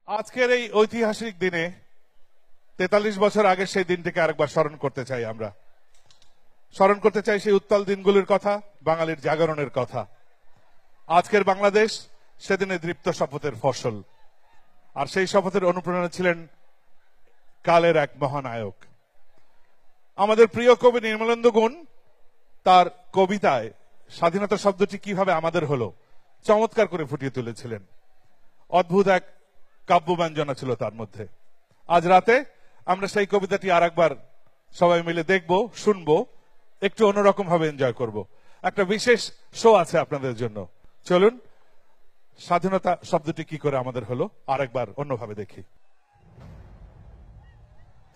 আজকের এই ঐতিহাসিক দিনে ৪৩ বছর আগে সেই দিনটিকে আরেকবার স্মরণ করতে চাই। আমরা স্মরণ করতে চাই সেই উত্তাল দিনগুলির কথা, বাঙালির জাগরণের কথা। আজকের বাংলাদেশ সেদিনে দৃপ্ত শপথের ফসল, আর সেই শপথের অনুপ্রেরণা ছিলেন কালের এক মহানায়ক। আমাদের প্রিয় কবি নির্মলেন্দু গুণ তার কবিতায় স্বাধীনতা শব্দটি কিভাবে আমাদের হলো চমৎকার করে ফুটিয়ে তুলেছিলেন। অদ্ভুত এক কাব্যব্যঞ্জনা ছিল তার মধ্যে। আজ রাতে আমরা সেই কবিতাটি আর একবার সবাই মিলে দেখব, শুনবো, একটু অন্যরকম ভাবে এনজয় করব। একটা বিশেষ শো আছে আপনাদের জন্য। চলুন স্বাধীনতা শব্দটি কি করে আমাদের হলো আরেকবার অন্যভাবে দেখি।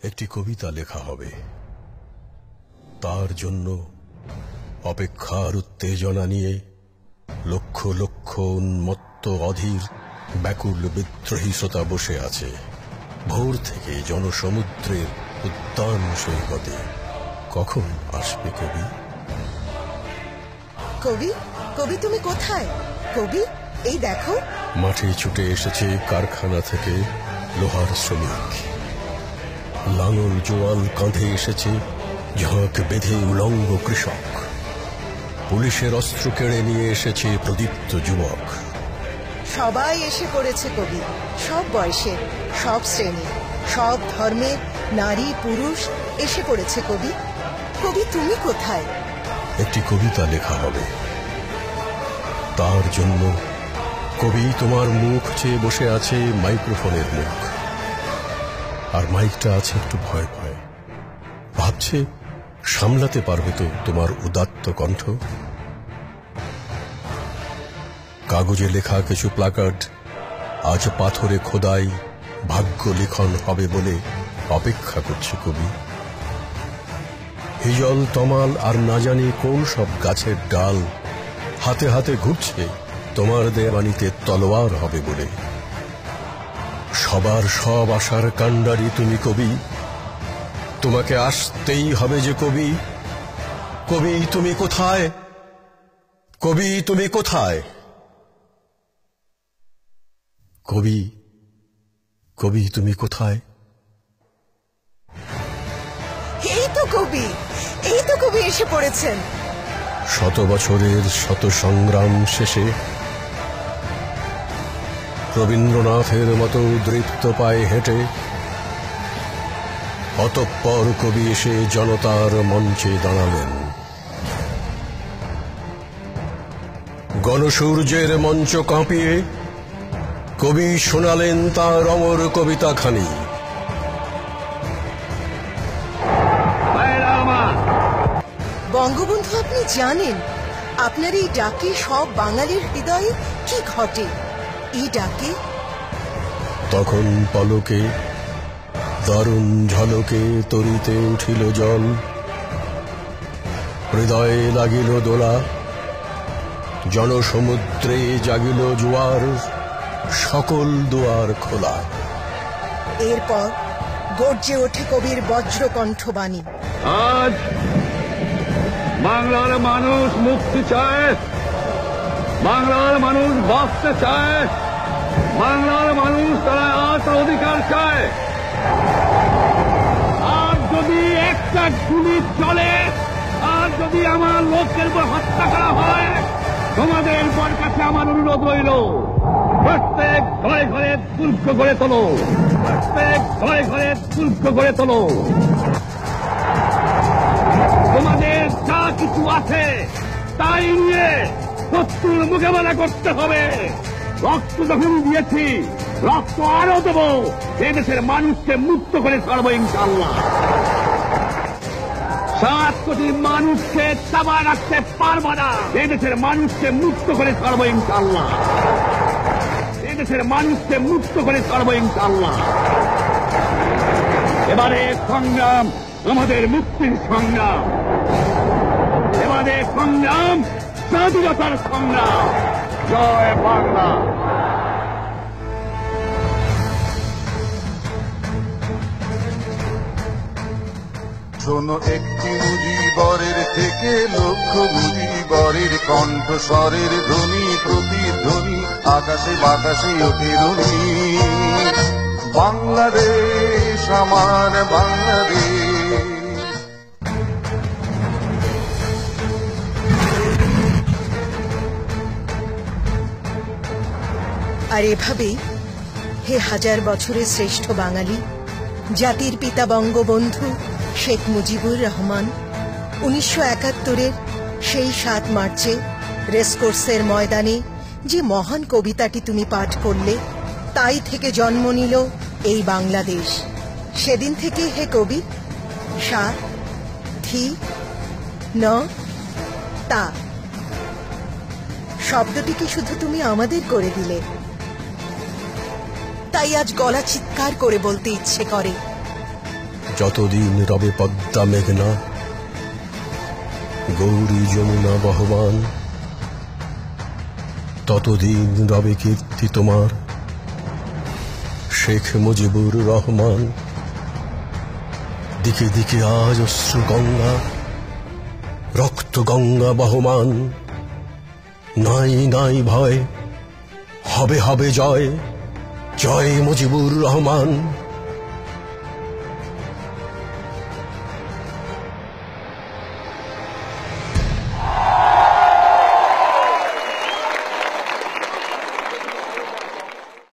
একটি কবিতা লেখা হবে, তার জন্য অপেক্ষার উত্তেজনা নিয়ে লক্ষ লক্ষ উন্মত্ত অধীর ব্যাকুল বিদ্রোহী শ্রোতা বসে আছে। ভোর থেকে জনসমুদ্রের উদ্যান সৈকতে কখন আসবে কবি? কবি, কবি তুমি কোথায়? কবি এই দেখো। মাঠে ছুটে এসেছে কারখানা থেকে লোহার শ্রমিক। লাঙল জোয়াল কাঁধে এসেছে ঝাঁক বেঁধে উলঙ্গ কৃষক। পুলিশের অস্ত্র কেড়ে নিয়ে এসেছে প্রদীপ্ত যুবক। সবাই এসে পড়েছে কবি, সব বয়সের, সব শ্রেণী, সব ধর্মের নারী পুরুষ এসে পড়েছে কবি। কবি তুমি কোথায়? একটি কবিতা লেখা হবে, তার জন্য কবি তোমার মুখ চেয়ে বসে আছে মাইক্রোফোনের মুখ। আর মাইকটা আছে একটু ভয় ভয়, ভাবছে সামলাতে পারবে তো তোমার উদাত্ত কণ্ঠ। কাগজে লেখা কিছু প্লাকার্ড আজ পাথরে খোদাই ভাগ্য লিখন হবে বলে অপেক্ষা করছে কবি। হিজল তমাল আর না জানি কোন সব গাছের ডাল হাতে হাতে ঘুরছে তোমার দেওয়ানিতে তলোয়ার হবে বলে। সবার সব আশার কাণ্ডারি তুমি কবি, তোমাকে আসতেই হবে যে কবি। কবি তুমি কোথায়? কবি তুমি কোথায়? কবি, কবি তুমি কোথায়? এই তো কবি, এই তো কবি এসে পড়েছেন। শত বছরের শত সংগ্রাম শেষে রবীন্দ্রনাথের মতো দৃপ্ত পায়ে হেঁটে অতঃপর কবি এসে জনতার মঞ্চে দাঁড়ালেন। গণসূর্যের মঞ্চ কাঁপিয়ে কবি শোনালেন তার অমর কবিতাখানি। বঙ্গবন্ধু, আপনি জানেন আপনার এই ডাকে সব বাঙালির হৃদয়ে কি ঘটে? এই ডাকে তখন পলকে দারুণ ঝলকে তরিতে উঠিল জল। হৃদয়ে লাগিল দোলা, জনসমুদ্রে জাগিল জোয়ার, সকল দুয়ার খোলা। এরপর গর্জে ওঠে কবির বজ্রকণ্ঠবাণী। আজ বাংলার মানুষ মুক্তি চায়, বাংলার মানুষ বাঁচতে চায়, বাংলার মানুষ তারা আসার অধিকার চায়। আর যদি একটা গুলি চলে, আর যদি আমার লোকের উপর হত্যা করা হয়, তোমাদের উপর কাছে আমার অনুরোধ রইল, প্রত্যেক ঘরে ঘরে দুর্গ গড়ে তোলো, প্রত্যেক ঘরে ঘরে দুর্গ গড়ে তোলো। তোমাদের যা কিছু আছে তাই নিয়ে শত্রুর মোকাবেলা করতে হবে। রক্ত যখন দিয়েছি, রক্ত আরো দেবো। এদেশের মানুষকে মুক্ত করে ছাড়বো ইনশাআল্লাহ। 7 কোটি মানুষকে চাপা রাখতে পারবো না। এদেশের মানুষকে মুক্ত করে ছাড়বো ইনশাআল্লাহ। এদেশের মানুষকে মুক্ত করে ছাড়বো ইনশাআল্লাহ। এবারে সংগ্রাম আমাদের মুক্তির সংগ্রাম, এবারে সংগ্রাম স্বাধীনতার সংগ্রাম। জয় বাংলা। শোনো একটি মুজিবরের থেকে লক্ষ মুজিবরের কণ্ঠস্বরের ধ্বনি প্রতিধ্বনি আকাশে বাতাসে ওঠে ধ্বনি। বাংলাদেশ, আমার বাংলাদেশ। আর এভাবেই হে হাজার বছরের শ্রেষ্ঠ বাঙালি, জাতির পিতা বঙ্গবন্ধু শেখ মুজিবুর রহমান 1971-এর সেই 7 মার্চে রেসকোর্সের ময়দানে যে মহান কবিতাটি তুমি পাঠ করলে, তাই থেকে জন্ম নিল এই বাংলাদেশ। সেদিন থেকে হে কবি, সা থি ন তা শব্দটিকে শুধু তুমি আমাদের করে দিলে। তাই আজ গলা চিৎকার করে বলতে ইচ্ছে করে, যতদিন রবে পদ্মা মেঘনা, গৌরী যমুনা বহমান, ততদিন রবে কীর্তি তোমার শেখ মুজিবুর রহমান। দিকে দিকে আজ অশ্রু গঙ্গা, রক্ত গঙ্গা বহমান। নাই নাই ভয়, হবে হবে জয়, জয় মুজিবুর রহমান।